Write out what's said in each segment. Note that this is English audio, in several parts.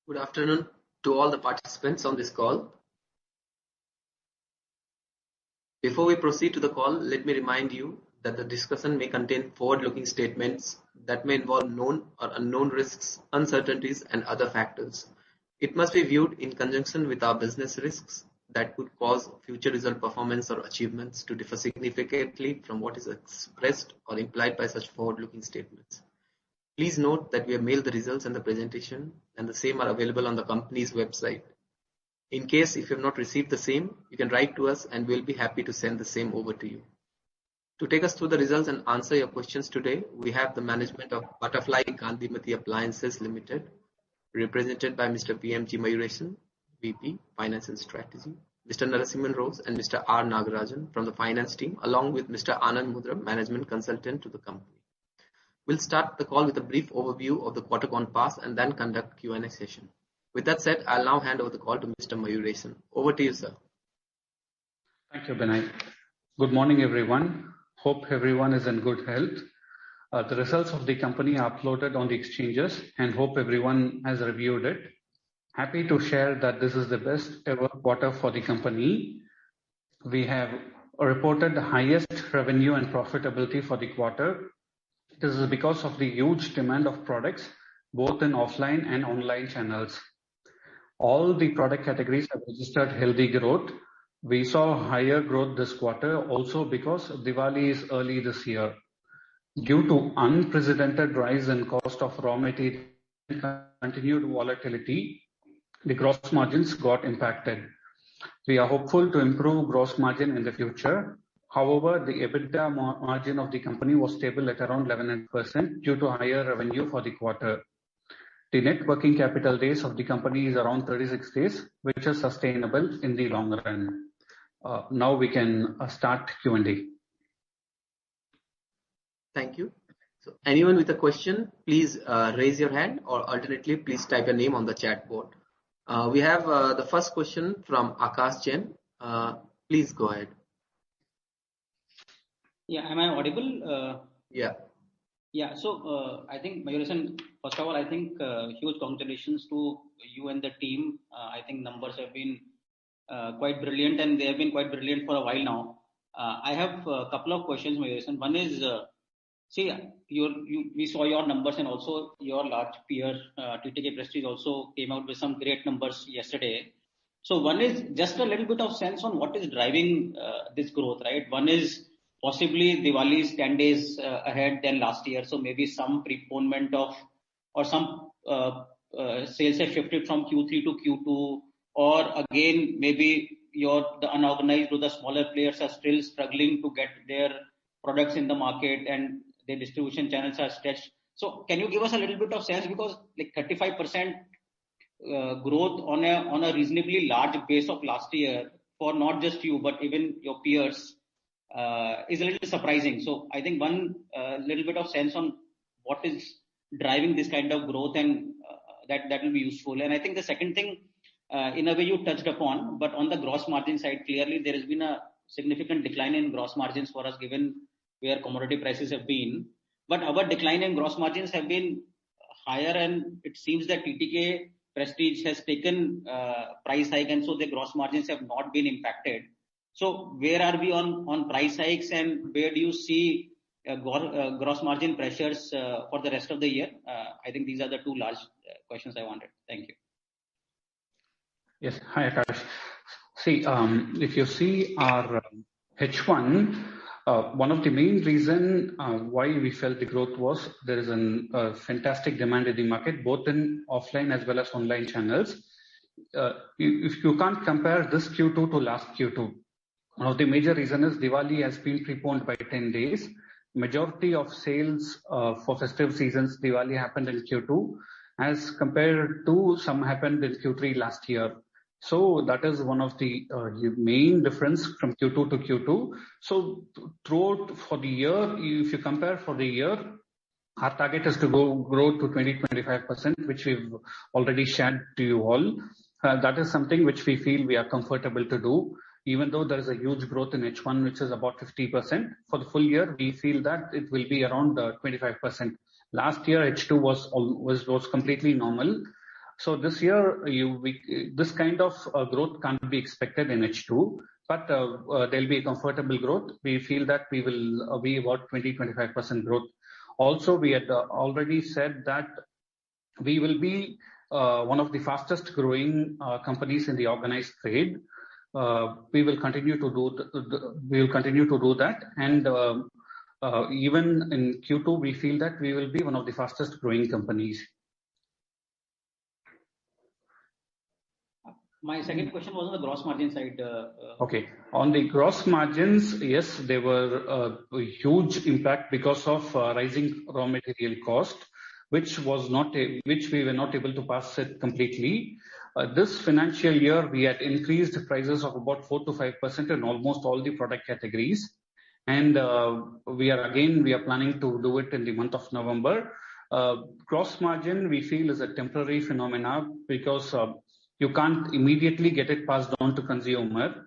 Good afternoon to all the participants on this call. Before we proceed to the call, let me remind you that the discussion may contain forward-looking statements that may involve known or unknown risks, uncertainties, and other factors. It must be viewed in conjunction with our business risks that could cause future result performance or achievements to differ significantly from what is expressed or implied by such forward-looking statements. Please note that we have mailed the results and the presentation, and the same are available on the company's website. In case if you have not received the same, you can write to us and we'll be happy to send the same over to you. To take us through the results and answer your questions today, we have the management of Butterfly Gandhimathi Appliances Limited, represented by Mr. PMG Mayuresan, VP, Finance and Strategy, Mr. Narasimhan Rose and Mr. R. Nagarajan from the finance team, along with Mr. Anand Mudra, Management Consultant to the company. We'll start the call with a brief overview of the quarter gone past and then conduct Q&A session. With that said, I'll now hand over the call to Mr. Mayuresan. Over to you, sir. Thank you, Binay. Good morning, everyone. Hope everyone is in good health. The results of the company are uploaded on the exchanges and hope everyone has reviewed it. Happy to share that this is the best ever quarter for the company. We have reported the highest revenue and profitability for the quarter. This is because of the huge demand of products, both in offline and online channels. All the product categories have registered healthy growth. We saw higher growth this quarter also because Diwali is early this year. Due to unprecedented rise in cost of raw material and continued volatility, the gross margins got impacted. We are hopeful to improve gross margin in the future. However, the EBITDA margin of the company was stable at around 11% due to higher revenue for the quarter. The net working capital days of the company is around 36 days, which is sustainable in the long run. Now we can start Q&A. Thank you. So anyone with a question, please raise your hand, or alternately, please type your name on the chat board. We have the first question from Akash Jain. Please go ahead. Yeah, am I audible? Yeah. Yeah, so I think, Mayuresan, first of all, I think huge congratulations to you and the team. I think numbers have been quite brilliant and they have been quite brilliant for a while now. I have a couple of questions, Mayuresan. One is, we saw your numbers and also your large peer, TTK Prestige, also came out with some great numbers yesterday. So one is just a little bit of sense on what is driving this growth, right? One is possibly Diwali is 10 days ahead than last year, so maybe some preponement of or some sales have shifted from Q3 to Q2, or again maybe the unorganized or the smaller players are still struggling to get their products in the market and their distribution channels are stretched. So can you give us a little bit of sense, because like 35% growth on a reasonably large base of last year for not just you but even your peers is a little surprising. So I think one little bit of sense on what is driving this kind of growth, and that will be useful. And I think the second thing, in a way you touched upon, but on the gross margin side, clearly there has been a significant decline in gross margins for us given where commodity prices have been. But our decline in gross margins have been higher, and it seems that TTK Prestige has taken price hike, and so the gross margins have not been impacted. So where are we on price hikes, and where do you see gross margin pressures for the rest of the year? I think these are the two large questions I wanted. Thank you. Yes, hi Akash. See, if you see our H1, one of the main reason why we felt the growth was there is a fantastic demand in the market, both in offline as well as online channels. If you can't compare this Q2 to last Q2, one of the major reasons is Diwali has been preponed by 10 days. Majority of sales for festive seasons, Diwali happened in Q2 as compared to some happened in Q3 last year. So that is one of the main difference from Q2 to Q2. So throughout for the year, if you compare for the year, our target is to grow to 20-25%, which we've already shared to you all. That is something which we feel we are comfortable to do. Even though there is a huge growth in H1, which is about 50%, for the full year, we feel that it will be around 25%. Last year, H2 was completely normal. So this year, this kind of growth can't be expected in H2, but there'll be a comfortable growth. We feel that we will be about 20-25% growth. Also, we had already said that we will be one of the fastest growing companies in the organized trade. We will continue to do that, and even in Q2, we feel that we will be one of the fastest growing companies. My second question was on the gross margin side. Okay. On the gross margins, yes, there were a huge impact because of rising raw material cost, which we were not able to pass it completely. This financial year, we had increased prices of about 4 to 5% in almost all the product categories. And we are planning to do it in the month of November. Gross margin, we feel, is a temporary phenomena because you can't immediately get it passed on to consumer.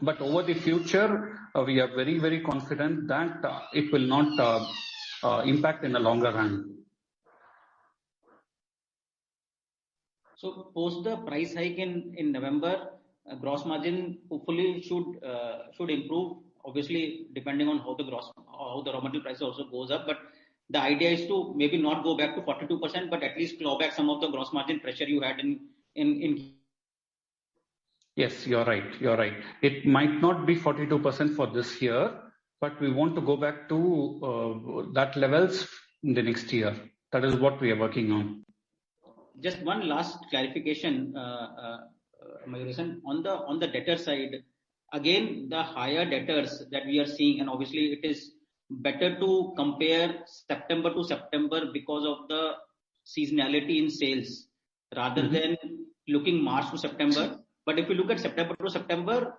But over the future, we are very, very confident that it will not impact in the longer run. So post the price hike in November, gross margin hopefully should improve. Obviously, depending on how the raw material price also goes up. But the idea is to maybe not go back to 42%, but at least claw back some of the gross margin pressure you had in. Yes, you're right. It might not be 42% for this year, but we want to go back to that levels in the next year. That is what we are working on. Just one last clarification, Mayuresan, on the debtor side. Again, the higher debtors that we are seeing, and obviously it is better to compare September to September because of the seasonality in sales rather than looking March to September. But if you look at September to September,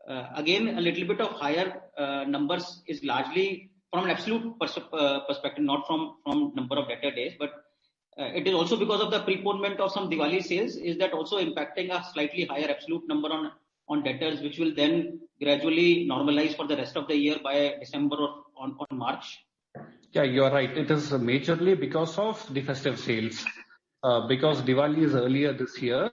again, a little bit of higher numbers is largely from an absolute perspective, not from number of debtor days, but it is also because of the preponement of some Diwali sales. Is that also impacting a slightly higher absolute number on debtors, which will then gradually normalize for the rest of the year by December or on March? Yeah, you are right. It is majorly because of the festive sales. Because Diwali is earlier this year,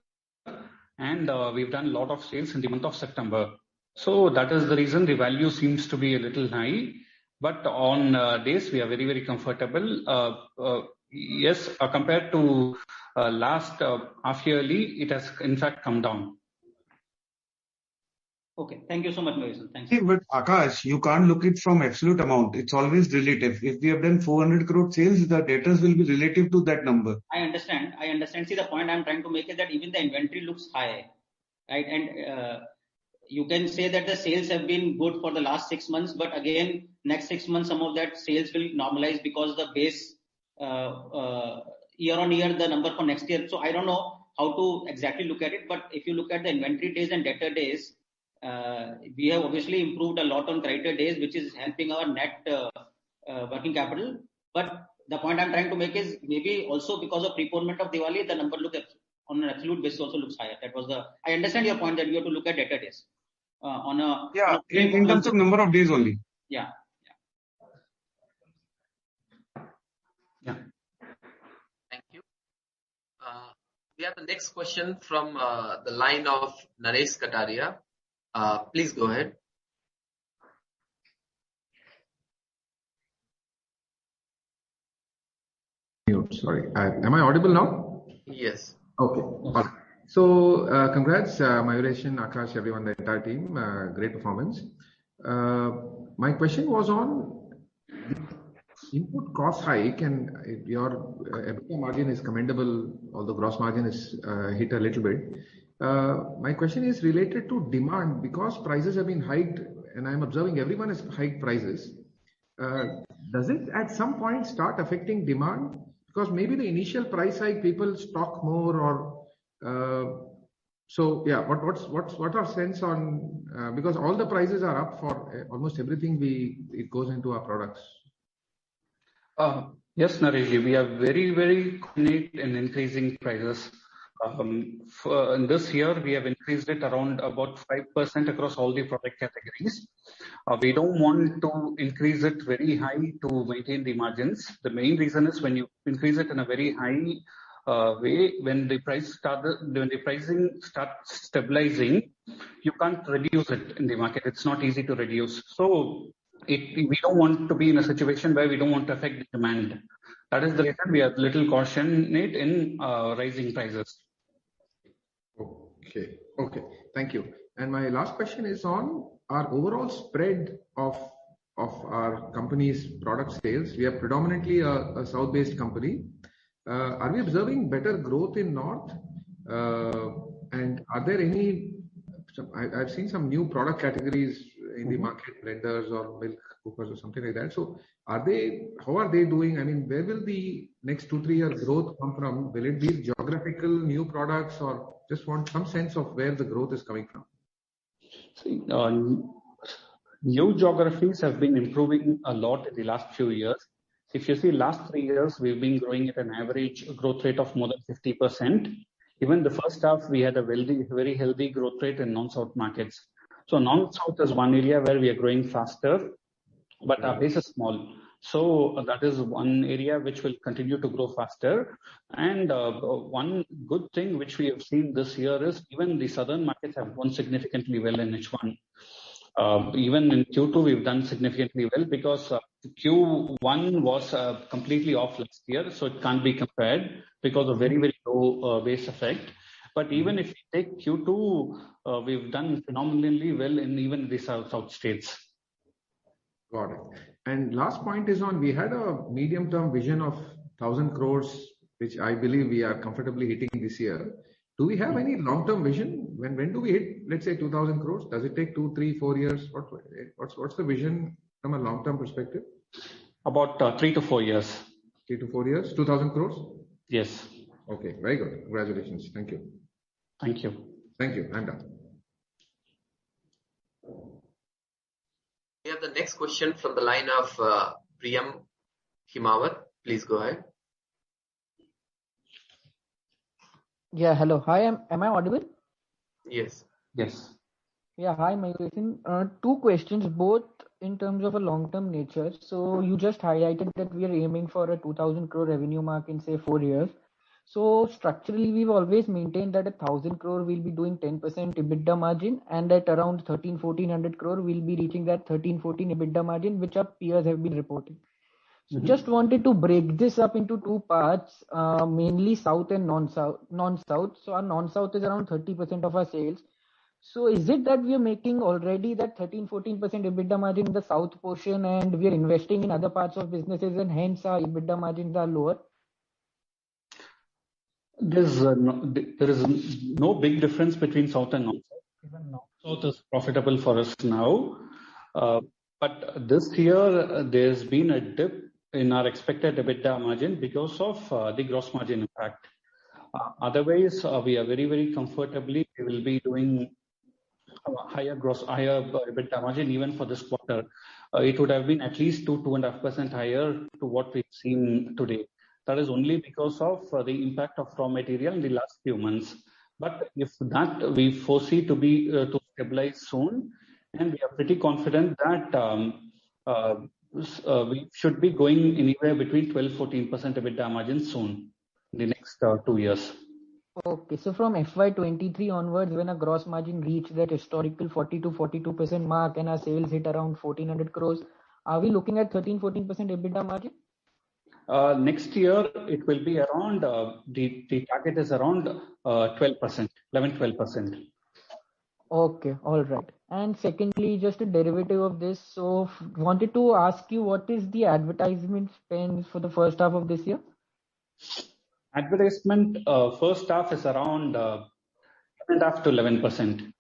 and we've done a lot of sales in the month of September. So that is the reason the value seems to be a little high. But on days, we are very, very comfortable. Yes, compared to last half yearly, it has in fact come down. Okay, thank you so much, Mayuresan. Thanks. But Akash, you can't look it from absolute amount. It's always relative. If we have done 400 crore sales, the debtors will be relative to that number. I understand. See, the point I'm trying to make is that even the inventory looks high, right? And you can say that the sales have been good for the last 6 months, but again, next 6 months, some of that sales will normalize because the base year on year, the number for next year. So I don't know how to exactly look at it, but if you look at the inventory days and debtor days, we have obviously improved a lot on creditor days, which is helping our net working capital. But the point I'm trying to make is maybe also because of preponement of Diwali, the number on an absolute basis also looks higher. I understand your point that you have to look at debtor days in terms of number of days only. Yeah. Thank you. We have the next question from the line of Naresh Kataria. Please go ahead. Sorry, am I audible now? Yes. Okay. All right. So, congrats, Mayuresan, Akash, everyone, the entire team. Great performance. My question was on input cost hike, and your EBITDA margin is commendable, although gross margin is hit a little bit. My question is related to demand because prices have been hiked, and I'm observing everyone has hiked prices. Does it at some point start affecting demand? Because maybe the initial price hike, people stock more, or so. Yeah, what our sense on because all the prices are up for almost everything it goes into our products. Yes, Naresh, we are very, very confident in increasing prices. In this year, we have increased it around about 5% across all the product categories. We don't want to increase it very high to maintain the margins. The main reason is when you increase it in a very high way, when the pricing starts stabilizing, you can't reduce it in the market. It's not easy to reduce. So we don't want to be in a situation where we don't want to affect the demand. That is the reason we are little cautionate in rising prices. Okay. Thank you. And my last question is on our overall spread of our company's product sales. We are predominantly a south-based company. Are we observing better growth in north? And are there any? I've seen some new product categories in the market, blenders or milk cookers or something like that. So how are they doing? I mean, where will the next 2-3 year growth come from? Will it be geographical new products, or just want some sense of where the growth is coming from? See, new geographies have been improving a lot in the last few years. If you see last 3 years, we've been growing at an average growth rate of more than 50%. Even the first half, we had a very healthy growth rate in non-South markets. So non-South is one area where we are growing faster, but our base is small. So that is one area which will continue to grow faster. And one good thing which we have seen this year is even the southern markets have grown significantly well in H1. Even in Q2, we've done significantly well because Q1 was completely off last year, so it can't be compared because of very, very low base effect. But even if we take Q2, we've done phenomenally well in even the south states. Got it. And last point is on, we had a medium-term vision of 1,000 crores, which I believe we are comfortably hitting this year. Do we have any long-term vision? When do we hit, let's say, 2,000 crores? Does it take 2, 3, 4 years? What's the vision from a long-term perspective? About 3 to 4 years. 3 to 4 years? 2,000 crores? Yes. Okay, very good. Congratulations. Thank you. Thank you. Thank you. I'm done. We have the next question from the line of Priyam Himawat. Please go ahead. Yeah, hello. Hi, am I audible? Yes. Yes. Yeah, hi, Mayuresh. 2 questions, both in terms of a long-term nature. So you just highlighted that we are aiming for a 2,000 crore revenue mark in say 4 years. So structurally, we've always maintained that 1,000 crore will be doing 10% EBITDA margin, and at around 1,400 crore we'll be reaching that 13-14 EBITDA margin, which our peers have been reporting. So just wanted to break this up into 2 parts, mainly South and non-South. So our non-South is around 30% of our sales. So is it that we are making already that 13-14% EBITDA margin in the South portion, and we are investing in other parts of businesses, and hence our EBITDA margins are lower? There is no big difference between South and non-South. Even South is profitable for us now. But this year, there's been a dip in our expected EBITDA margin because of the gross margin impact. Otherwise, we are very, very comfortably, we will be doing higher EBITDA margin even for this quarter. It would have been at least 2.5% higher to what we've seen today. That is only because of the impact of raw material in the last few months. But if that we foresee to stabilize soon, and we are pretty confident that we should be going anywhere between 12-14% EBITDA margin soon, in the next 2 years. Okay, so from FY23 onwards, when a gross margin reached that historical 40-42% mark and our sales hit around 1,400 crores, are we looking at 13-14% EBITDA margin? Next year, it will be around, the target is around 12%, 11-12%. Okay, all right. And secondly, just a derivative of this, so wanted to ask you, what is the advertisement spend for the first half of this year? Advertisement first half is around 10.5 to 11%.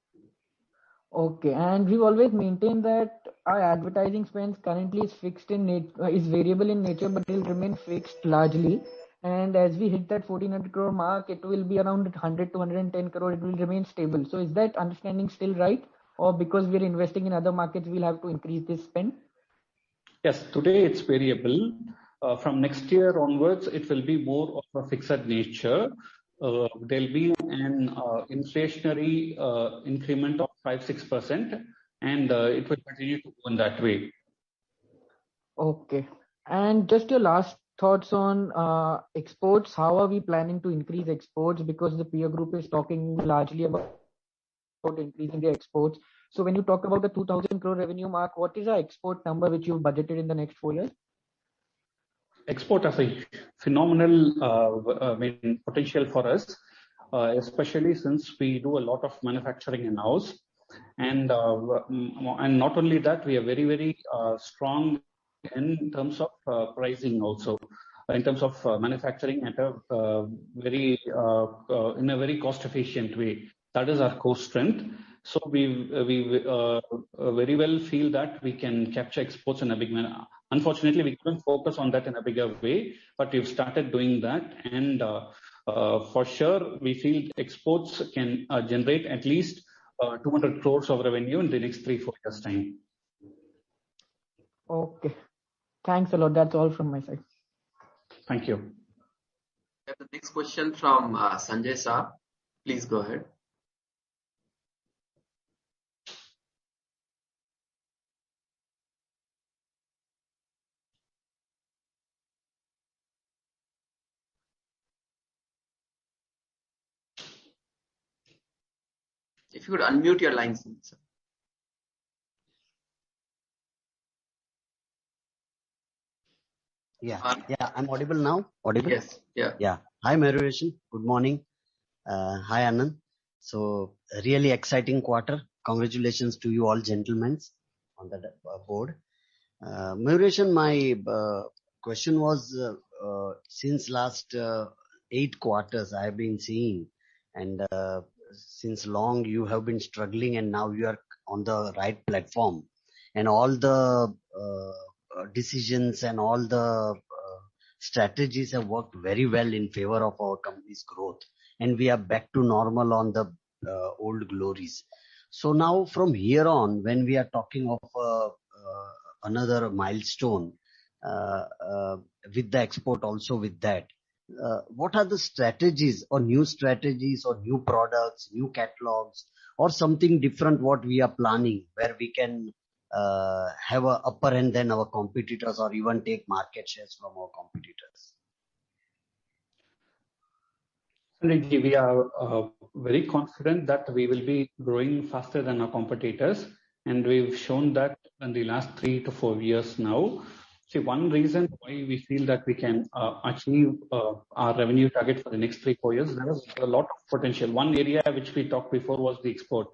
Okay, and we've always maintained that our advertising spends currently is fixed in is variable in nature, but it will remain fixed largely. And as we hit that 1,400 crore mark, it will be around 100 to 110 crore. It will remain stable. So is that understanding still right? Or because we're investing in other markets, we'll have to increase this spend? Yes, today it's variable. From next year onwards, it will be more of a fixed nature. There'll be an inflationary increment of 5-6%, and it will continue to go in that way. Okay. And just your last thoughts on exports. How are we planning to increase exports? Because the peer group is talking largely about increasing the exports. So when you talk about the 2000 crore revenue mark, what is our export number which you've budgeted in the next 4 years? Export has a phenomenal potential for us, especially since we do a lot of manufacturing in-house. And not only that, we are very, very strong in terms of pricing also, in terms of manufacturing at a in a very cost efficient way. That is our core strength. So we very well feel that we can capture exports in a big manner. Unfortunately, we couldn't focus on that in a bigger way, but we've started doing that. And for sure, we feel exports can generate at least 200 crores of revenue in the next 3-4 years' time. Okay. Thanks a lot. That's all from my side. Thank you. We have the next question from Sanjay Shah. Please go ahead. If you could unmute your line, sir. Yeah, I'm audible now. Audible? Yes. Yeah. Hi, Mayuresan. Good morning. Hi, Anand. So, really exciting quarter. Congratulations to you all, gentlemen, on the board. Mayuresan, my question was, since last 8 quarters I have been seeing, and since long you have been struggling, and now you are on the right platform, and all the decisions and all the strategies have worked very well in favor of our company's growth, and we are back to normal on the old glories. So now from here on, when we are talking of another milestone with the export also with that, what are the strategies or new products, new catalogs, or something different what we are planning, where we can have a upper hand than our competitors, or even take market shares from our competitors? Sanjay, we are very confident that we will be growing faster than our competitors, and we've shown that in the last 3 to 4 years now. See, one reason why we feel that we can achieve our revenue target for the next 3-4 years, there is a lot of potential. One area which we talked before was the export.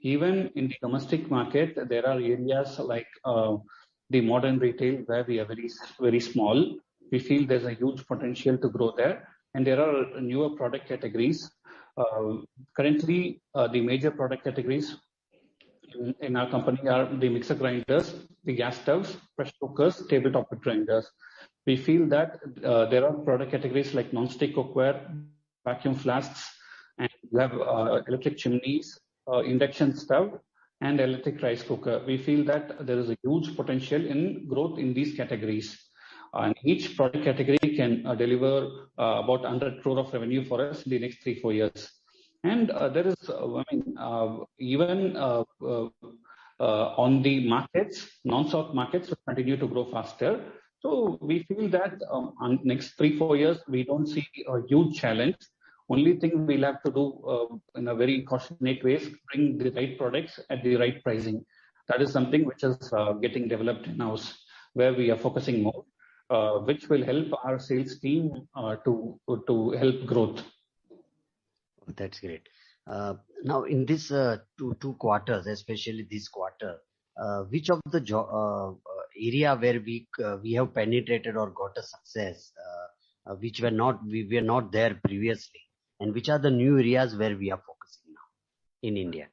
Even in the domestic market, there are areas like the modern retail where we are very, very small. We feel there's a huge potential to grow there. And there are newer product categories. Currently, the major product categories in our company are the mixer grinders, the gas stoves, pressure cookers, tabletop grinders. We feel that there are product categories like non-stick cookware, vacuum flasks, and we have electric chimneys, induction stove, and electric rice cooker. We feel that there is a huge potential in growth in these categories. And each product category can deliver about 100 crore of revenue for us in the next 3-4 years. And there is, even on the markets, non-South markets will continue to grow faster. So we feel that on next 3-4 years, we don't see a huge challenge. Only thing we'll have to do in a very cautionate way is bring the right products at the right pricing. That is something which is getting developed in-house, where we are focusing more, which will help our sales team to help growth. That's great. Now, in this two quarters, especially this quarter, which of the area where we have penetrated or got a success, which we were not there previously, and which are the new areas where we are focusing now in India?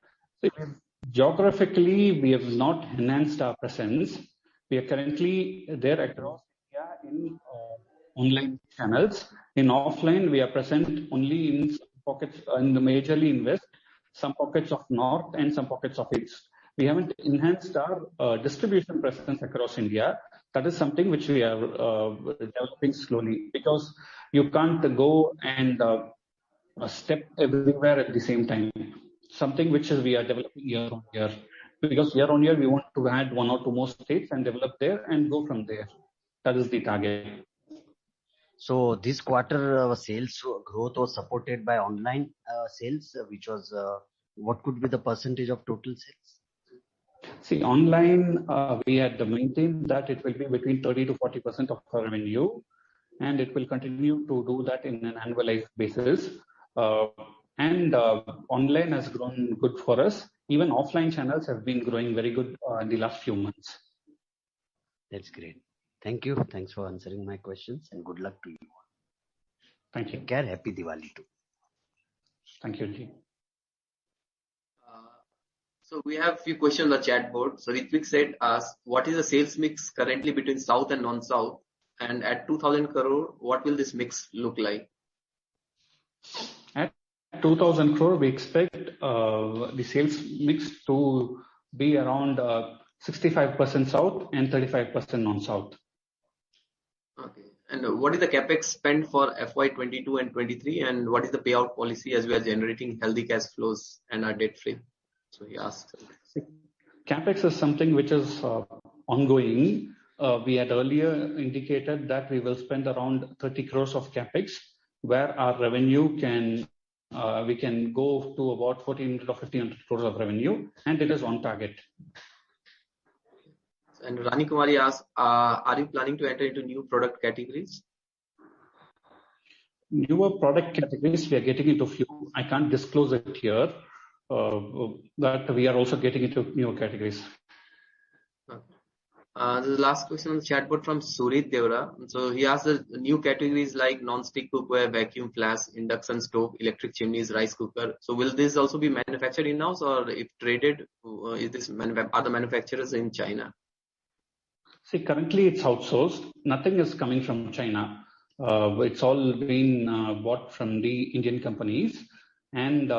Geographically, we have not enhanced our presence. We are currently there across India in online channels. In offline, we are present only in some pockets, majorly in West, some pockets of North, and some pockets of East. We haven't enhanced our distribution presence across India. That is something which we are developing slowly, because you can't go and step everywhere at the same time. Something which we are developing year on year. Because year on year, we want to add 1 or 2 more states and develop there and go from there. That is the target. So this quarter, our sales growth was supported by online sales, which was what could be the percentage of total sales? See, online, we had maintained that it will be between 30 to 40% of our revenue, and it will continue to do that in an annualized basis. Online has grown good for us. Even offline channels have been growing very good in the last few months. That's great. Thank you. Thanks for answering my questions, and good luck to you. Thank you. Take care. Happy Diwali too. Thank you, Ji. So we have a few questions on the chat board. So Ritvik said, what is the sales mix currently between South and non-South? And at 2000 crore, what will this mix look like? At 2000 crore, we expect the sales mix to be around 65% South and 35% non-South. Okay. And what is the capex spend for FY22 and 23? And what is the payout policy as we are generating healthy cash flows and are debt free? So he asks. Capex is something which is ongoing. We had earlier indicated that we will spend around 30 crores of capex, where our revenue can we can go to about 1400 or 1500 crores of revenue, and it is on target. And Rani Kumari asks, are you planning to enter into new product categories? Newer product categories, we are getting into few. I can't disclose it here. That we are also getting into newer categories. Okay. The last question on the chatbot from Surit Devra. So he asked the new categories like non-stick cookware, vacuum flask, induction stove, electric chimneys, rice cooker. So will this also be manufactured in-house, or if traded, are the manufacturers in China? See, currently it's outsourced. Nothing is coming from China. It's all been bought from the Indian companies, and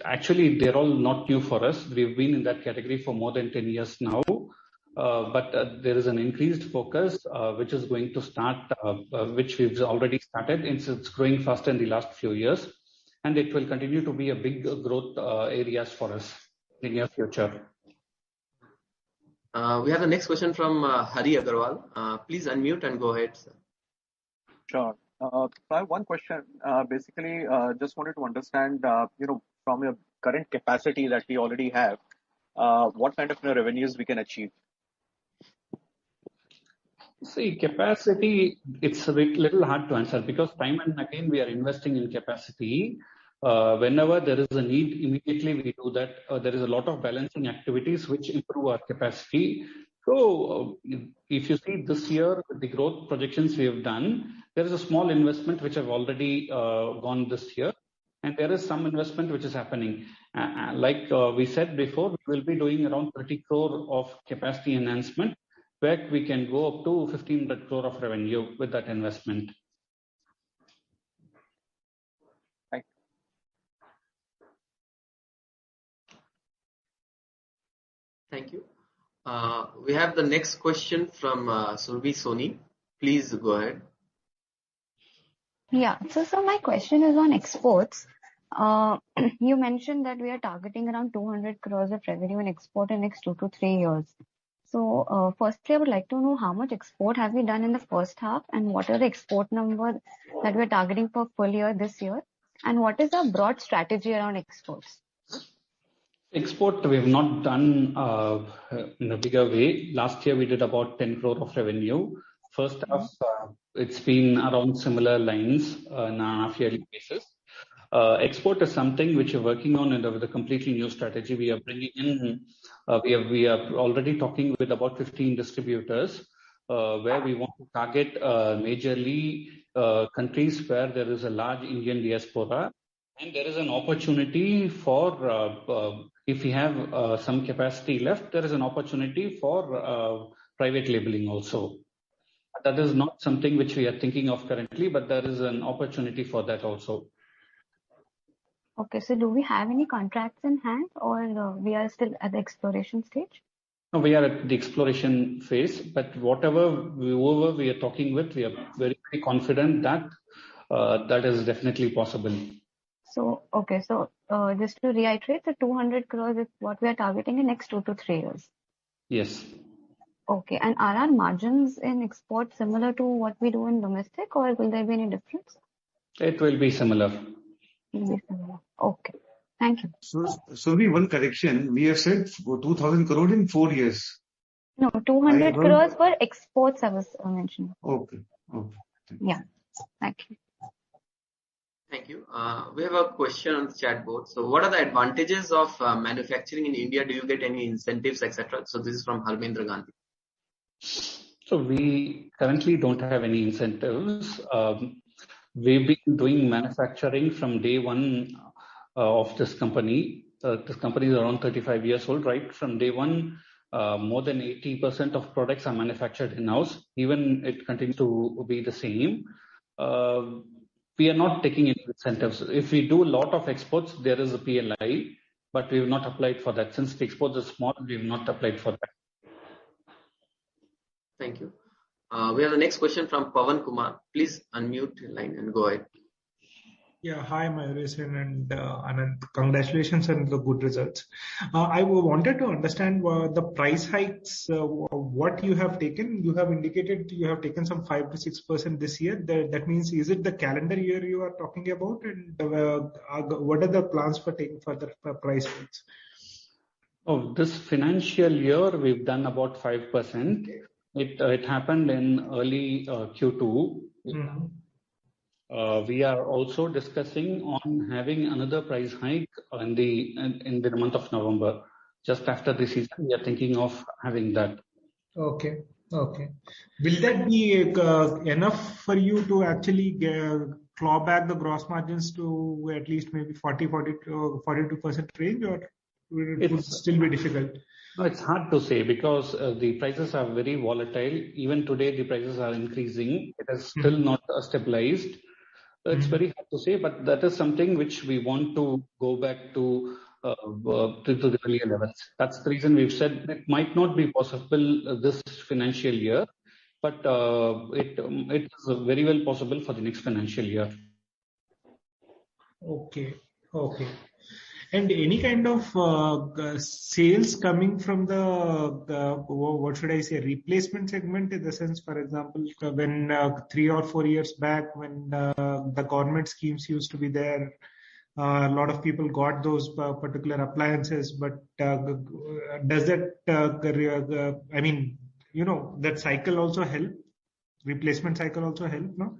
actually they're all not new for us. We've been in that category for more than 10 years now. But there is an increased focus which is going to start, which we've already started. It's growing faster in the last few years, and it will continue to be a big growth areas for us in the near future. We have the next question from Hari Agarwal. Please unmute and go ahead, sir. Sure. I have one question. Basically, just wanted to understand, from your current capacity that we already have, what kind of revenues we can achieve? See, capacity, it's a little hard to answer because time and again we are investing in capacity. Whenever there is a need, immediately we do that. There is a lot of balancing activities which improve our capacity. So if you see this year, the growth projections we have done, there is a small investment which have already gone this year. And there is some investment which is happening. Like we said before, we will be doing around 30 crore of capacity enhancement, where we can go up to 1500 crore of revenue with that investment. Thank you. We have the next question from Survi Soni. Please go ahead. Yeah. So my question is on exports. You mentioned that we are targeting around 200 crores of revenue in export in next 2 to 3 years. So firstly, I would like to know how much export have we done in the first half, and what are the export numbers that we are targeting for full year this year, and what is our broad strategy around exports? Export we have not done in a bigger way. Last year we did about 10 crore of revenue. First half it's been around similar lines on a half-yearly basis. Export is something which we're working on with a completely new strategy. We are bringing in, we are already talking with about 15 distributors where we want to target majorly countries where there is a large Indian diaspora, and there is an opportunity for if we have some capacity left, there is an opportunity for private labeling also. That is not something which we are thinking of currently, but there is an opportunity for that also. Okay, so do we have any contracts in hand, or we are still at the exploration stage? No, we are at the exploration phase, but whoever we are talking with, we are very, very confident that that is definitely possible. So, okay, so just to reiterate, the 200 crores is what we are targeting in next 2 to 3 years. Yes. Okay. And are our margins in export similar to what we do in domestic, or will there be any difference? It will be similar. It will be similar. Okay. Thank you. So one correction. We have said 2,000 crore in 4 years. No, 200 crores for exports I was mentioning. Okay. Yeah. Thank you. Thank you. We have a question on the chat board. So what are the advantages of manufacturing in India? Do you get any incentives, etc.? So this is from Harmendra Gandhi. So we currently don't have any incentives. We've been doing manufacturing from day one of this company. This company is around 35 years old, right? From day one, more than 80% of products are manufactured in-house. Even it continues to be the same. We are not taking any incentives. If we do a lot of exports, there is a PLI, but we have not applied for that. Since the exports are small, we have not applied for that. Thank you. We have the next question from Pawan Kumar. Please unmute your line and go ahead. Yeah, hi, Mayuresan and Anand. Congratulations on the good results. I wanted to understand the price hikes, what you have taken. You have indicated you have taken some 5 to 6% this year. That means, is it the calendar year you are talking about? And what are the plans for taking further price hikes? Oh, this financial year, we've done about 5%. It happened in early Q2. Mm-hmm. We are also discussing on having another price hike in the month of November. Just after the season, we are thinking of having that. Okay. Will that be enough for you to actually claw back the gross margins to at least maybe 42% range, or it would still be difficult? No, it's hard to say because the prices are very volatile. Even today, the prices are increasing. It is still not stabilized. It's very hard to say, but that is something which we want to go back to the earlier levels. That's the reason we've said it might not be possible this financial year, but it is very well possible for the next financial year. Okay. And any kind of sales coming from the what should I say, replacement segment, in the sense, for example, when 3 or 4 years back, when the government schemes used to be there, a lot of people got those particular appliances, but does that, that cycle also help? Replacement cycle also help, no?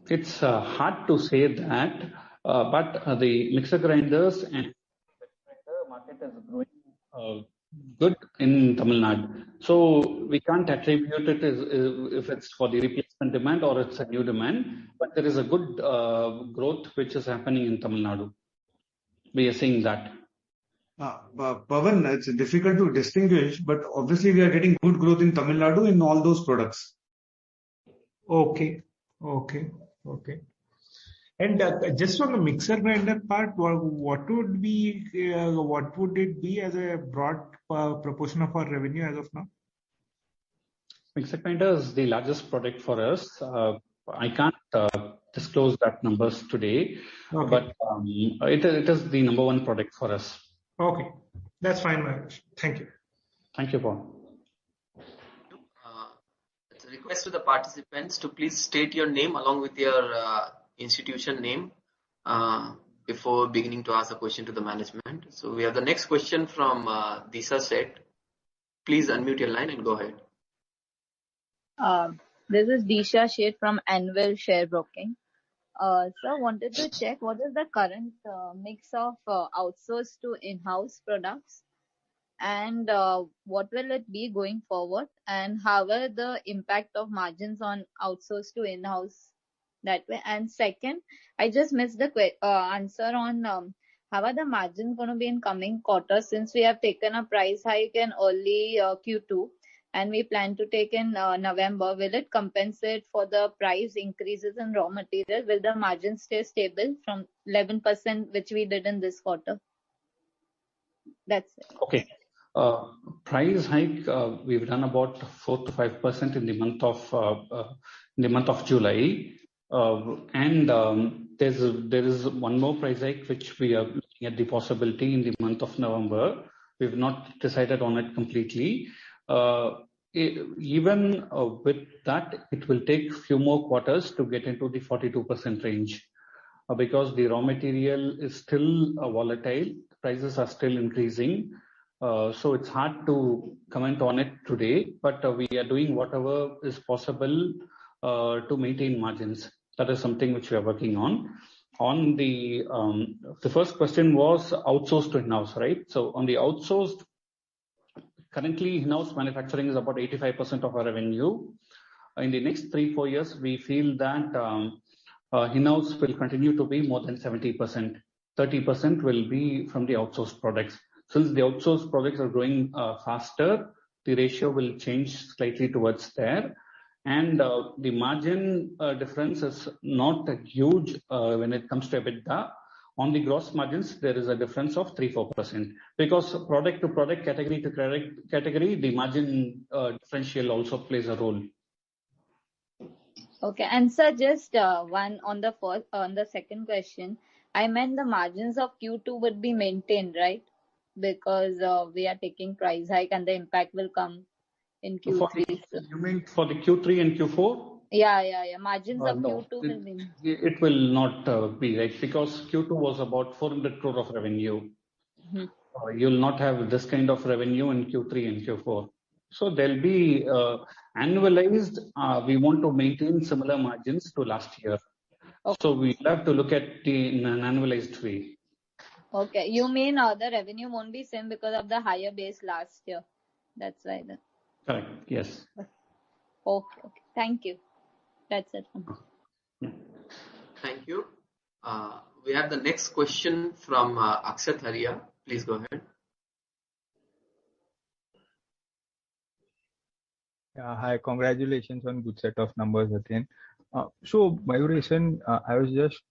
It's hard to say that. But the mixer grinders and grinder market is growing good in Tamil Nadu. So we can't attribute it as if it's for the replacement demand or it's a new demand, but there is a good growth which is happening in Tamil Nadu. We are seeing that. Pawan, it's difficult to distinguish, but obviously we are getting good growth in Tamil Nadu in all those products. Okay. And just on the mixer grinder part, what would it be as a broad proportion of our revenue as of now? Mixer grinder is the largest product for us. I can't disclose that numbers today, but it is the number one product for us. Okay, that's fine, Mahesh. Thank you. Thank you, Paul. It's a request to the participants to please state your name along with your institution name before beginning to ask a question to the management. So we have the next question from Disha Seth. Please unmute your line and go ahead. This is Disha Seth from Anvil Share Broking. Sir, wanted to check what is the current mix of outsourced to in-house products, and what will it be going forward, and how will the impact of margins on outsourced to in-house that way? And second, I just missed the answer on how are the margins going to be in coming quarters, since we have taken a price hike in early Q2 and we plan to take in November. Will it compensate for the price increases in raw material? Will the margin stay stable from 11% which we did in this quarter? That's it. Okay. Price hike, we've done about 4 to 5% in the month of July. And there is one more price hike which we are looking at the possibility in the month of November. We've not decided on it completely. Even with that, it will take few more quarters to get into the 42% range because the raw material is still volatile, prices are still increasing. So it's hard to comment on it today, but we are doing whatever is possible to maintain margins. That is something which we are working on. On the first question was outsourced to in-house, right? So on the outsourced, currently in-house manufacturing is about 85% of our revenue. In the next 3-4 years, we feel that in-house will continue to be more than 70%. 30% will be from the outsourced products. Since the outsourced products are growing faster, the ratio will change slightly towards there. And the margin difference is not huge when it comes to EBITDA. On the gross margins, there is a difference of 3-4% because product to product, category to category, the margin differential also plays a role. Okay, and sir, just one on the second question. I meant the margins of Q2 would be maintained, right? Because we are taking price hike and the impact will come in Q3. You mean for the Q3 and Q4? Yeah. Margins of No, Q2 will be. It will not be right because Q2 was about 400 crore of revenue. Mm-hmm. You'll not have this kind of revenue in Q3 and Q4. So there'll be annualized. We want to maintain similar margins to last year. Okay. So we'll have to look at it in an annualized way. Okay, you mean the revenue won't be same because of the higher base last year. That's why. Correct. Yes. Okay. Thank you. That's it. Thank you. We have the next question from Akshat Haria. Please go ahead. Hi, congratulations on good set of numbers again. So Mayuresan, I was just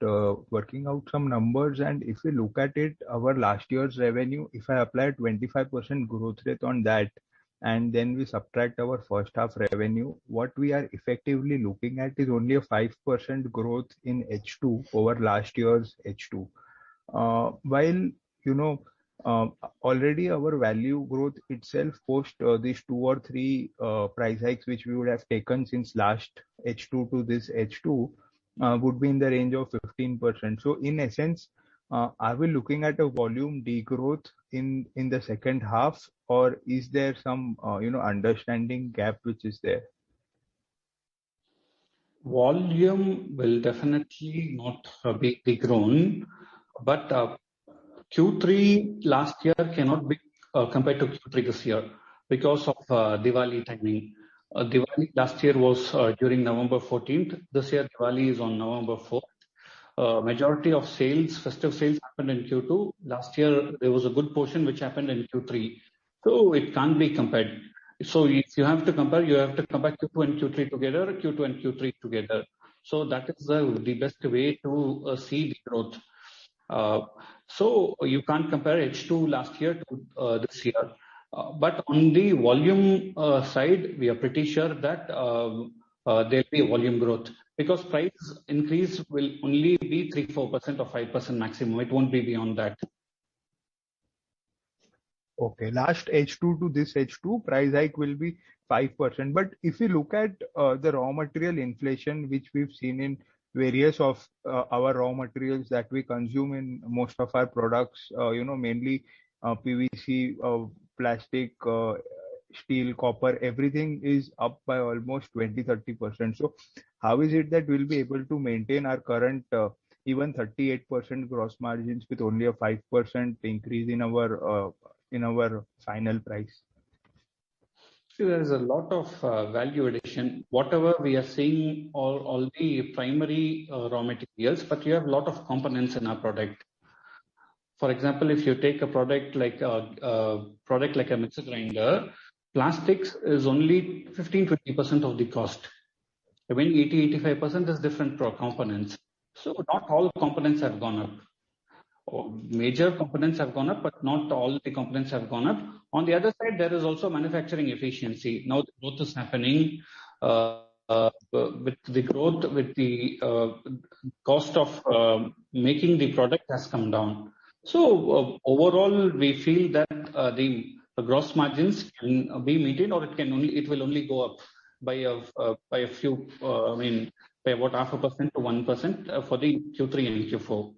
working out some numbers, and if we look at it, our last year's revenue, if I apply 25% growth rate on that, and then we subtract our first half revenue, what we are effectively looking at is only a 5% growth in H2 over last year's H2. While already our value growth itself post these 2 or 3 price hikes which we would have taken since last H2 to this H2 would be in the range of 15%. So in essence, are we looking at a volume degrowth in the second half, or is there some understanding gap which is there? Volume will definitely not be degrown, but Q3 last year cannot be compared to Q3 this year because of Diwali timing. Diwali last year was during November 14th. This year Diwali is on November 4th. Majority of sales, festive sales happened in Q2. Last year there was a good portion which happened in Q3. So it can't be compared. So if you have to compare, you have to compare Q2 and Q3 together, Q2 and Q3 together. So that is the best way to see the growth. So you can't compare H2 last year to this year. But on the volume side, we are pretty sure that there'll be a volume growth because price increase will only be 3-4% or 5% maximum. It won't be beyond that. Okay, last H2 to this H2, price hike will be 5%. But if you look at the raw material inflation, which we've seen in various of our raw materials that we consume in most of our products, mainly PVC, plastic, steel, copper, everything is up by almost 20-30%. So how is it that we'll be able to maintain our current even 38% gross margins with only a 5% increase in our final price? See, there is a lot of value addition. Whatever we are seeing, all the primary raw materials, but you have a lot of components in our product. For example, if you take a product like a mixer grinder, plastics is only 15-20% of the cost. I mean, 80-85% is different components. So not all components have gone up. Major components have gone up, but not all the components have gone up. On the other side, there is also manufacturing efficiency. Now the growth is happening with the growth, with the cost of making the product has come down. So overall, we feel that the gross margins can be maintained, or it will only go up by a few, by about 0.5% to 1% for the Q3 and Q4.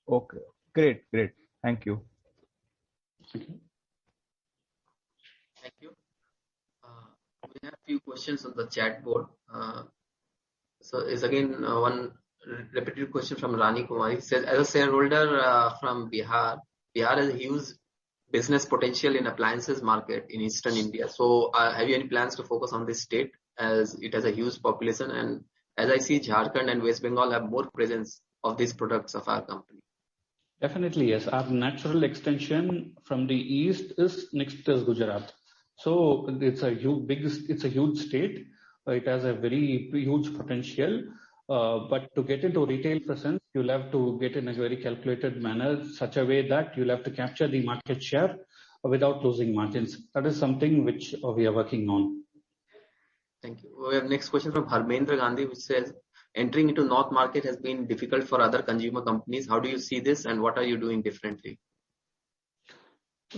Okay, great. Thank you. Thank you. Thank you. We have a few questions on the chat board. So is again one repetitive question from Rani Kumari. It says, as a shareholder from Bihar has a huge business potential in appliances market in eastern India. So have you any plans to focus on this state as it has a huge population? And as I see, Jharkhand and West Bengal have more presence of these products of our company. Definitely, yes. Our natural extension from the east is next is Gujarat. So it's a huge state. It has a very huge potential. But to get into retail presence, you'll have to get in a very calculated manner, such a way that you'll have to capture the market share without losing margins. That is something which we are working on. Thank you. We have next question from Harmendra Gandhi, which says, entering into North market has been difficult for other consumer companies. How do you see this, and what are you doing differently?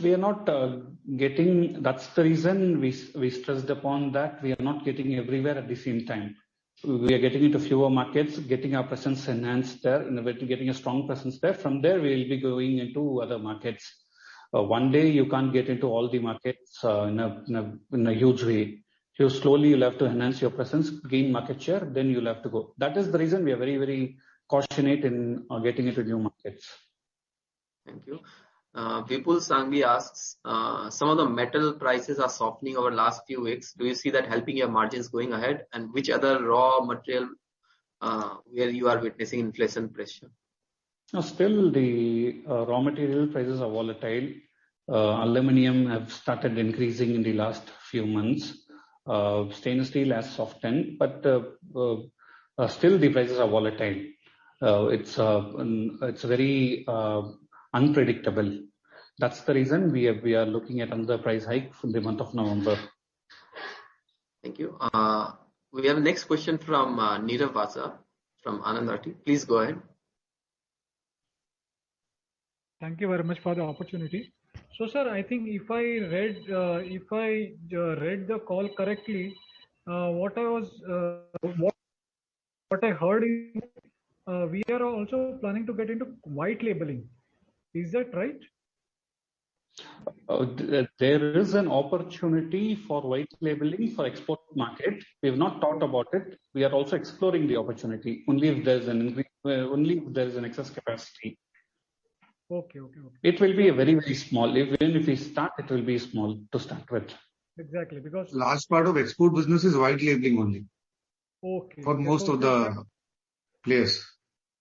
We are not getting. That's the reason we stressed upon that we are not getting everywhere at the same time. We are getting into fewer markets, getting our presence enhanced there, getting a strong presence there. From there, we will be going into other markets. One day, you can't get into all the markets in a huge way. So slowly, you'll have to enhance your presence, gain market share, then you'll have to go. That is the reason we are very, very cautious in getting into new markets. Thank you. Vipul Sangvi asks, some of the metal prices are softening over the last few weeks. Do you see that helping your margins going ahead? And which other raw material where you are witnessing inflation pressure? No, still the raw material prices are volatile. Aluminium have started increasing in the last few months. Stainless steel has softened, but still the prices are volatile. It's very unpredictable. That's the reason we are looking at another price hike for the month of November. Thank you. We have next question from Nirav Vasa from Anand Rathi. Please go ahead. Thank you very much for the opportunity. So, sir, I think if I read the call correctly, what I heard is we are also planning to get into white labeling. Is that right? There is an opportunity for white labeling for export market. We have not thought about it. We are also exploring the opportunity only if there is an excess capacity. Okay. It will be a very, very small. Even if we start, it will be small to start with. Exactly, because large part of export business is white labeling only. Okay. For most of the players.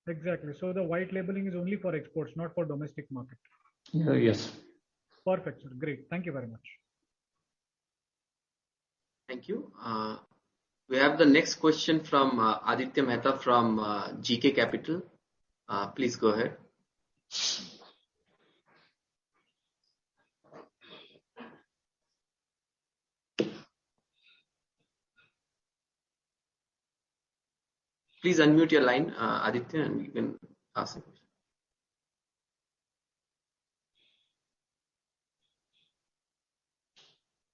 Exactly. So the white labeling is only for exports, not for domestic market. Yes. Perfect, sir. Great. Thank you very much. Thank you. We have the next question from Aditya Mehta from GK Capital. Please go ahead. Please unmute your line, Aditya, and you can ask a question.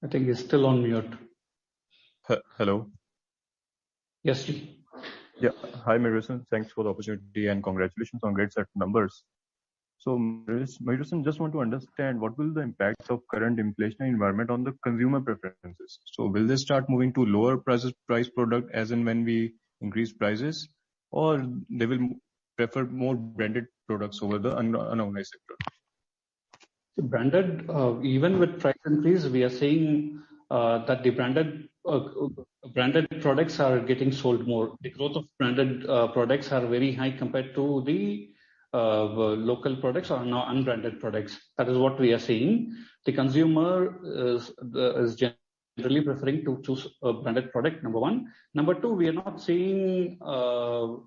I think he's still on mute. Hello. Yes, please. Yeah. Hi, Mayuresan. Thanks for the opportunity and congratulations on great set of numbers. So, Mayuresan, just want to understand what will the impact of current inflationary environment on the consumer preferences? So, will they start moving to lower price product as and when we increase prices, or they will prefer more branded products over the unorganized sector? The branded, even with price increase, we are seeing that the branded products are getting sold more. The growth of branded products are very high compared to the local products or now unbranded products. That is what we are seeing. The consumer is generally preferring to choose a branded product, number one. Number two, we are not seeing that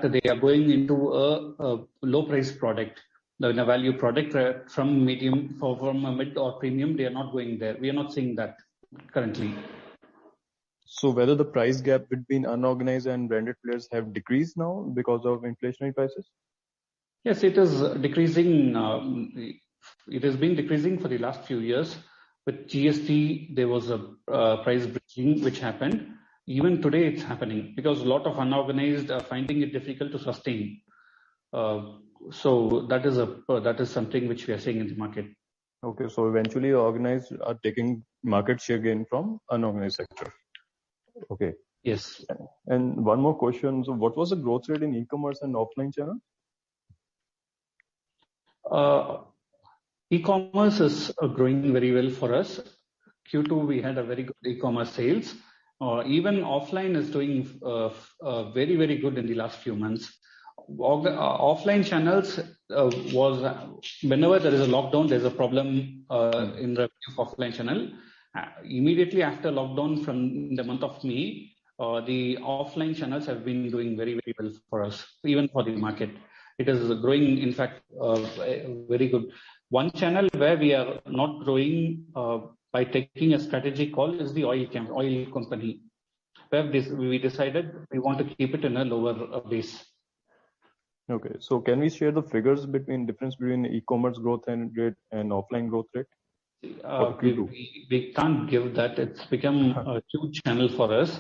they are going into a low price product. In a value product from a mid or premium, they are not going there. We are not seeing that currently. So whether the price gap between unorganized and branded players have decreased now because of inflationary prices? Yes, it is decreasing it has been decreasing for the last few years. With GST, there was a price bridging which happened. Even today, it's happening because a lot of unorganized are finding it difficult to sustain. So that is something which we are seeing in the market. Okay, so eventually organized are taking market share gain from unorganized sector. Okay. Yes. And one more question. So what was the growth rate in e-commerce and offline channel? E-commerce is growing very well for us. Q2, we had a very good e-commerce sales. Even offline is doing very, very good in the last few months. Offline channels was whenever there is a lockdown, there's a problem in the offline channel. Immediately after lockdown from the month of May, the offline channels have been doing very, very well for us, even for the market. It is growing, in fact, very good. One channel where we are not growing by taking a strategic call is the oil company, where we decided we want to keep it in a lower base. Okay, so can we share the figures difference between e-commerce growth rate and offline growth rate? We can't give that. It's become a huge channel for us.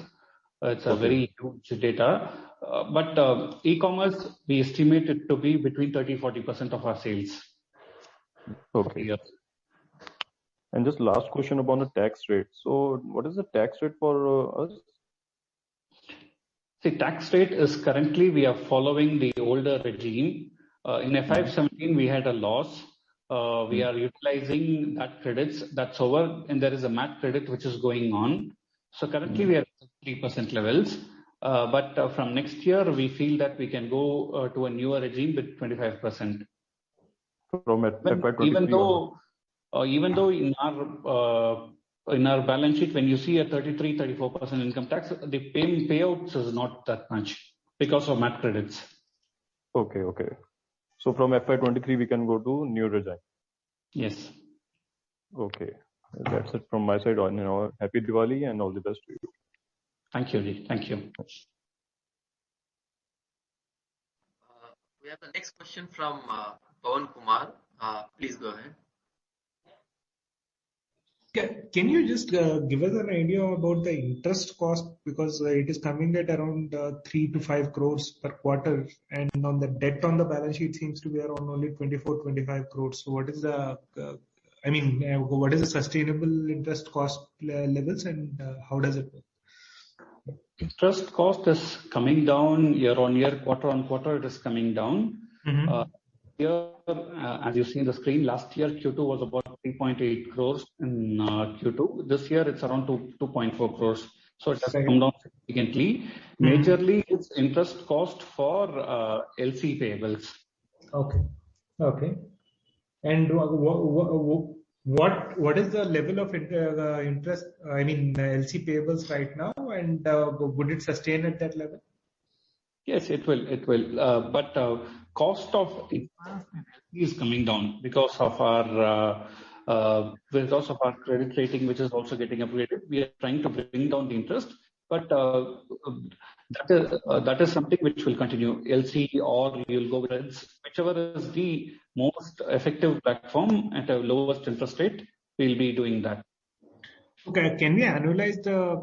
It's a very huge data. But e-commerce, we estimate it to be between 30-40% of our sales. Okay. Yes. And just last question about the tax rate. So what is the tax rate for us? The tax rate is currently we are following the older regime. In FY17 we had a loss. We are utilizing that credits. That's over, and there is a MAT credit which is going on. So currently we are at 3% levels. But from next year we feel that we can go to a newer regime with 25%. From FY23. Even though in our balance sheet, when you see a 33-34% income tax, the payouts is not that much because of MAT credits. Okay. So from FY23 we can go to new regime. Yes. Okay. That's it from my side. Happy Diwali and all the best to you. Thank you, Ji. Thank you. We have the next question from Pawan Kumar. Please go ahead. Can you just give us an idea about the interest cost, because it is coming at around 3 to 5 crores per quarter, and on the debt on the balance sheet seems to be around only 24-25 crores. So what is the what is the sustainable interest cost levels, and how does it work? Interest cost is coming down year on year, quarter on quarter. It is coming down. Here, as you see in the screen, last year Q2 was about 3.8 crores in Q2. This year it's around 2.4 crores. So it has come down significantly. Majorly, it's interest cost for LC payables. Okay. And what is the level of interest? LC payables right now, and would it sustain at that level? Yes, it will. But cost of interest is coming down because of our credit rating, which is also getting upgraded. We are trying to bring down the interest, but that is something which will continue. LC or you'll go with whichever is the most effective platform at a lowest interest rate, we'll be doing that. Okay, can we annualize the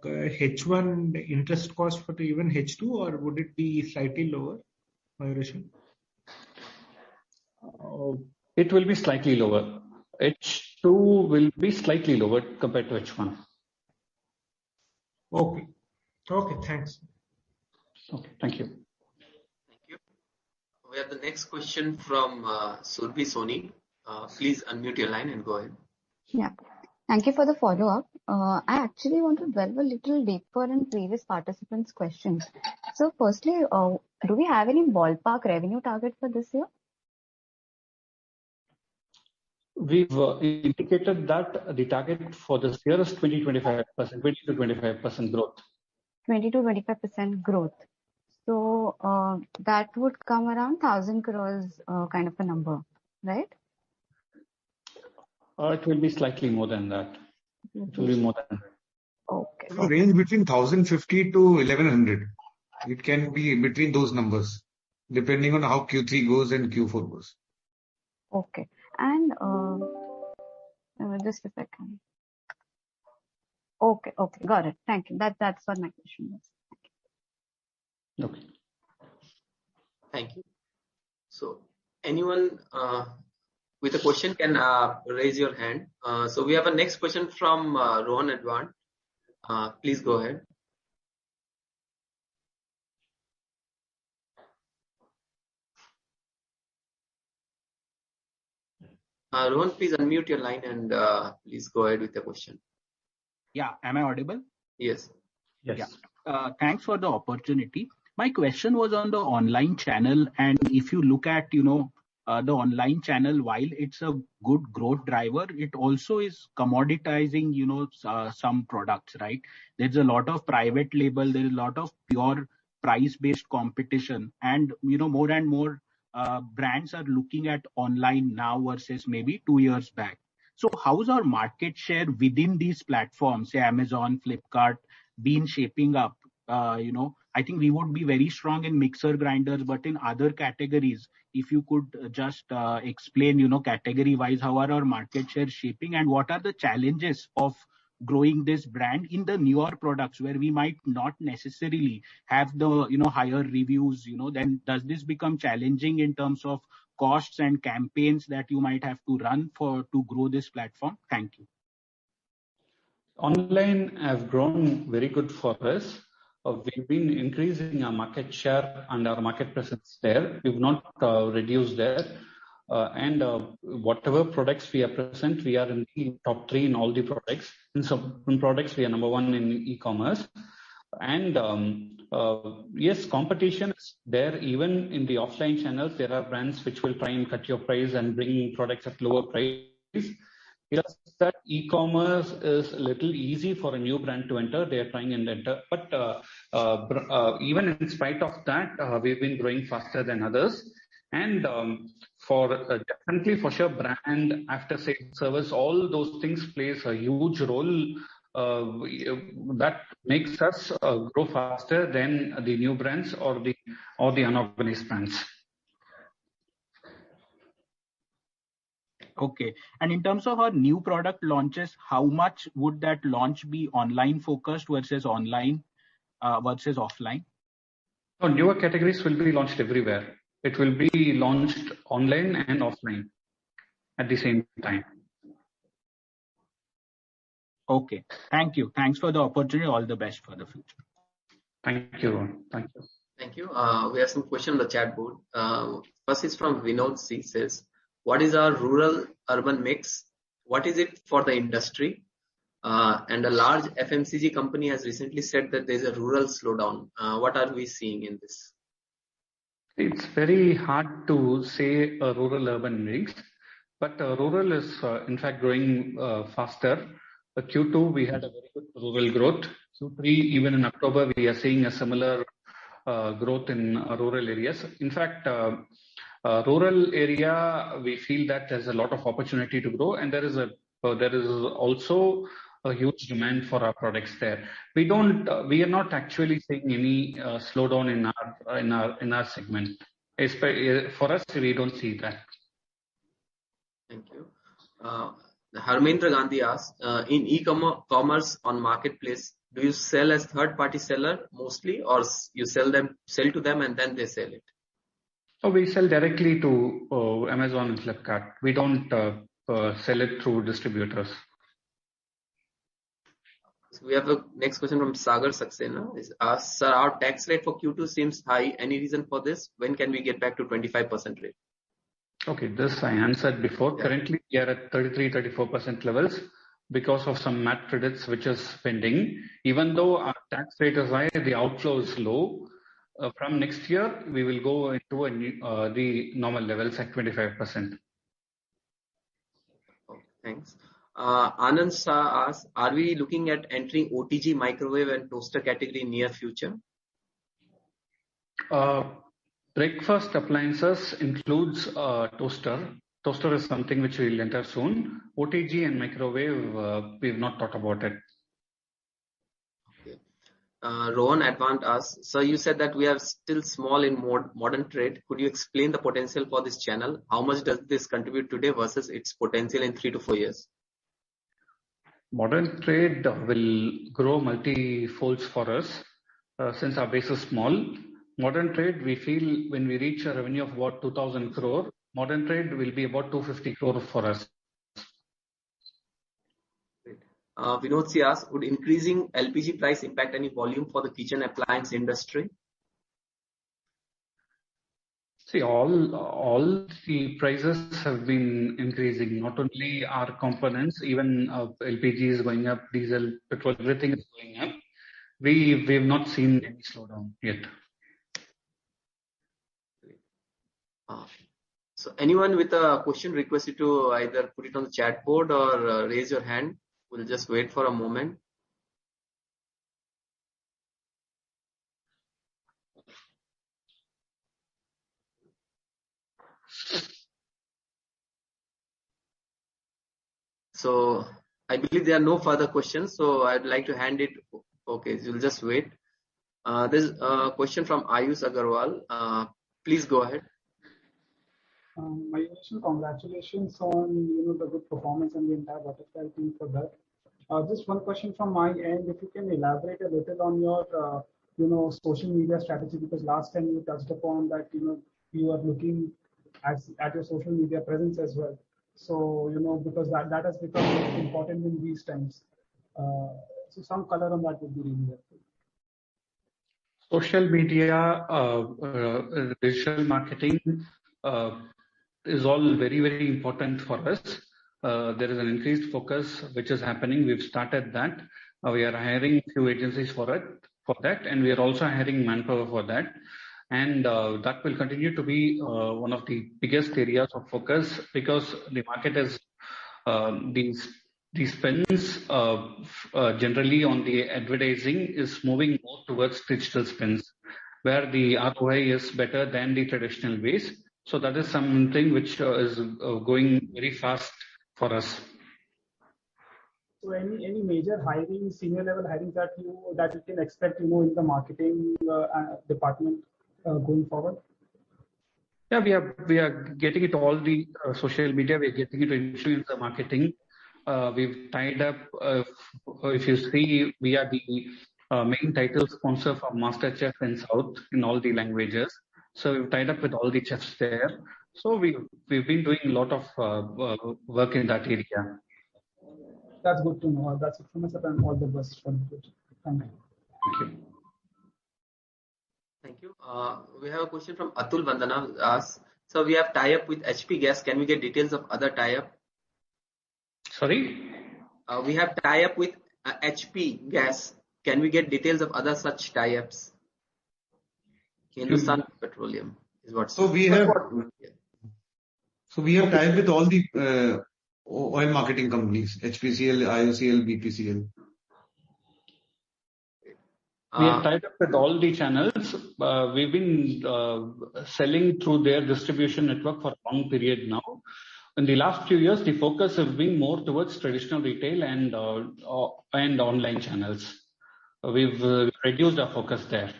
H1 interest cost for even H2, or would it be slightly lower, Mayuresh? It will be slightly lower. H2 will be slightly lower compared to H1. Okay, thanks. Okay, thank you. Thank you. We have the next question from Surbhi Soni. Please unmute your line and go ahead. Yeah. Thank you for the follow-up. I actually want to delve a little deeper in previous participants' questions. So firstly, do we have any ballpark revenue target for this year? We've indicated that the target for this year is 20-25% growth. 20-25% growth. So that would come around 1,000 crores kind of a number, right? It will be slightly more than that. It will be more than that. Okay. Range between 1,050 to 1,100. It can be between those numbers, depending on how Q3 goes and Q4 goes. Okay. And just a second. Okay, got it. Thank you. That's what my question was. Okay. Thank you. So anyone with a question can raise your hand. So we have a next question from Rohan Advant. Please go ahead. Rohan, please unmute your line and please go ahead with the question. Yeah, am I audible? Yes. Yes. Yeah. Thanks for the opportunity. My question was on the online channel, and if you look at, the online channel, while it's a good growth driver, it also is commoditizing, some products, right? There's a lot of private label, there's a lot of pure price-based competition, and more and more brands are looking at online now versus maybe 2 years back. So how's our market share within these platforms, say Amazon, Flipkart, been shaping up? I think we would be very strong in mixer grinders, but in other categories, if you could just explain, category-wise, how are our market share shaping, and what are the challenges of growing this brand in the newer products where we might not necessarily have the higher reviews, then does this become challenging in terms of costs and campaigns that you might have to run to grow this platform? Thank you. Online have grown very good for us. We've been increasing our market share and our market presence there. We've not reduced there. And whatever products we are present, we are in the top 3 in all the products. In some products, we are number 1 in e-commerce. And yes, competition is there. Even in the offline channels, there are brands which will try and cut your price and bring products at lower price. Just that e-commerce is a little easy for a new brand to enter. They are trying and enter. But even in spite of that, we've been growing faster than others. And definitely for sure, brand, after sales service, all those things plays a huge role that makes us grow faster than the new brands or the unorganized brands. Okay. And in terms of our new product launches, how much would that launch be online focused versus online versus offline? So newer categories will be launched everywhere. It will be launched online and offline at the same time. Okay. Thank you. Thanks for the opportunity. All the best for the future. Thank you. Thank you. Thank you. We have some questions on the chat board. First is from Vinod C. Says, what is our rural-urban mix? What is it for the industry? And a large FMCG company has recently said that there is a rural slowdown. What are we seeing in this? It's very hard to say a rural-urban mix, but rural is in fact growing faster. Q2, we had a very good rural growth. Q3, even in October, we are seeing a similar growth in rural areas. In fact, rural area, we feel that there's a lot of opportunity to grow, and there is also a huge demand for our products there. We are not actually seeing any slowdown in our segment. For us, we don't see that. Thank you. Harmendra Gandhi asks, in e-commerce on marketplace, do you sell as third-party seller mostly, or you sell to them and then they sell it? So we sell directly to Amazon and Flipkart. We don't sell it through distributors. So we have a next question from Sagar Saxena. Sir, our tax rate for Q2 seems high. Any reason for this? When can we get back to 25% rate? Okay, this I answered before. Yeah. Currently, we are at 33-34% levels because of some MAT credits which is pending. Even though our tax rate is high, the outflow is low. From next year, we will go into the normal levels at 25%. Okay, thanks. Anand Shah asks, are we looking at entering OTG microwave and toaster category in near future? Breakfast appliances includes toaster. Toaster is something which we will enter soon. OTG and microwave, we have not thought about it. Okay. Rohan Advant asks, sir, you said that we are still small in modern trade. Could you explain the potential for this channel? How much does this contribute today versus its potential in 3 to 4 years? Modern trade will grow multi-folds for us since our base is small. Modern trade, we feel when we reach a revenue of about 2,000 crore, modern trade will be about 250 crore for us. Vinod C asks, would increasing LPG price impact any volume for the kitchen appliance industry? See, all the prices have been increasing, not only our components, even LPG is going up, diesel, petrol, everything is going up. We have not seen any slowdown yet. So anyone with a question request you to either put it on the chat board or raise your hand. We'll just wait for a moment. So I believe there are no further questions. So I'd like to hand it. Okay, you'll just wait. There's a question from Ayush Agarwal. Please go ahead. My congratulations on the good performance and the entire butterfly team for that. Just one question from my end, if you can elaborate a little on your social media strategy, because last time you touched upon that you are looking at your social media presence as well. So because that has become important in these times. So some color on that would be really helpful. Social media, digital marketing is all very, very important for us. There is an increased focus which is happening. We've started that. We are hiring a few agencies for that, and we are also hiring manpower for that. And that will continue to be one of the biggest areas of focus, because the market is these spends generally on the advertising is moving more towards digital spends, where the ROI is better than the traditional ways. So that is something which is going very fast for us. So any major hiring, senior level hiring that you can expect in the marketing department going forward? Yeah, we are getting it all the social media. We are getting it to influencer marketing. We've tied up. If you see, we are the main title sponsor for MasterChef in South in all the languages. So we've tied up with all the chefs there. So we've been doing a lot of work in that area. That's good to know. That's it from us, and all the best for the future. Thank you. Thank you. Thank you. We have a question from Atul Vandana asks, so we have tie-up with HP Gas. Can we get details of other tie-up? Sorry? We have tie-up with HP Gas. Can we get details of other such tie-ups? Hindustan Petroleum is what. So we have tied with all the oil marketing companies: HPCL, IOCL, BPCL. We have tied up with all the channels. We've been selling through their distribution network for a long period now. In the last few years, the focus has been more towards traditional retail and online channels. We've reduced our focus there.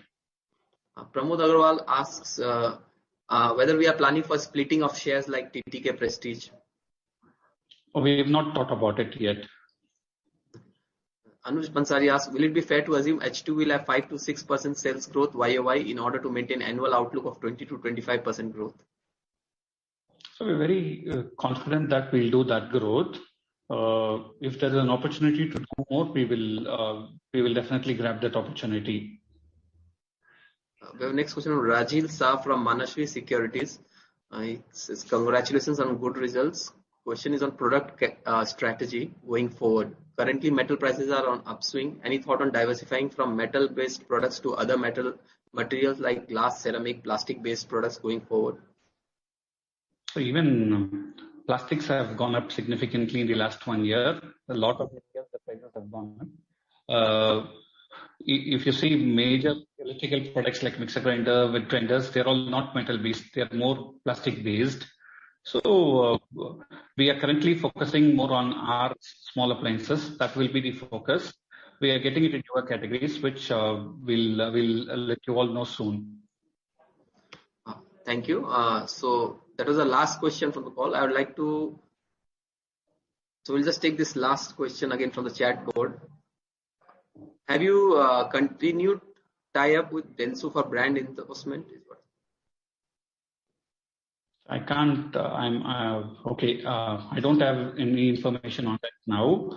Pramod Agarwal asks whether we are planning for splitting of shares like TTK Prestige. We have not thought about it yet. Anuj Pansari asks, will it be fair to assume H2 will have 5 to 6% sales growth YOY in order to maintain annual outlook of 20 to 25% growth? So we're very confident that we'll do that growth. If there is an opportunity to do more, we will definitely grab that opportunity. We have next question from Rajil Shah from Manashwi Securities. It says, congratulations on good results. Question is on product strategy going forward. Currently, metal prices are on upswing. Any thought on diversifying from metal-based products to other materials like glass, ceramic, plastic-based products going forward? So even plastics have gone up significantly in the last 1 year. A lot of areas the prices have gone up. If you see major electrical products like mixer grinder with grinders, they're all not metal-based. They're more plastic-based. So we are currently focusing more on our small appliances. That will be the focus. we are getting it in newer categories, which we'll let you all know soon. Thank you. So that was the last question from the call. I would like to. So we'll just take this last question again from the chat board. Have you continued tie up with Dentsu for brand endorsement? I can't. Okay. I don't have any information on that now.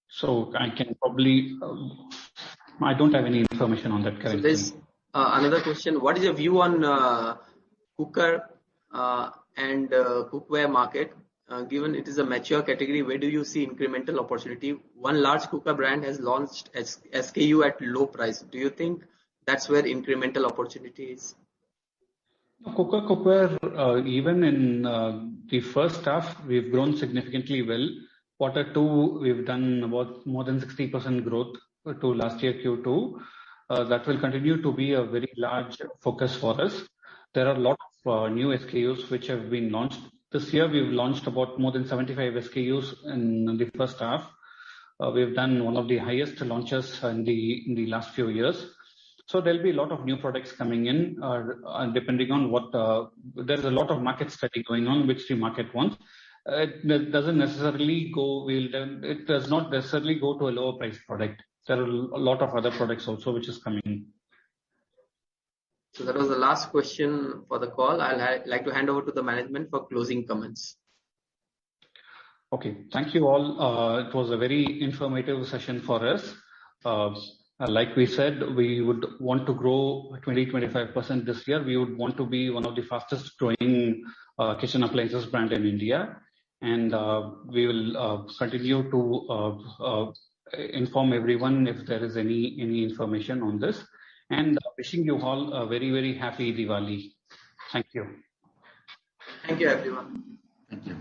So I can probably. I don't have any information on that currently. So there's another question. What is your view on cooker and cookware market? Given it is a mature category, where do you see incremental opportunity? One large cooker brand has launched SKU at low price. Do you think that's where incremental opportunity is? Cookware, even in the first half, we've grown significantly well. Q2, we've done about more than 60% growth to last year Q2. That will continue to be a very large focus for us. There are a lot of new SKUs which have been launched. This year, we've launched about more than 75 SKUs in the first half. We've done one of the highest launches in the last few years. So there'll be a lot of new products coming in, depending on what. There's a lot of market study going on, which the market wants. It doesn't necessarily go. It does not necessarily go to a lower price product. There are a lot of other products also which is coming in. So that was the last question for the call. I'll like to hand over to the management for closing comments. Okay, thank you all. It was a very informative session for us. Like we said, we would want to grow 20-25% this year. We would want to be one of the fastest growing kitchen appliances brand in India, and we will continue to inform everyone if there is any information on this. And wishing you all a very, very happy Diwali. Thank you. Thank you, everyone. Thank you.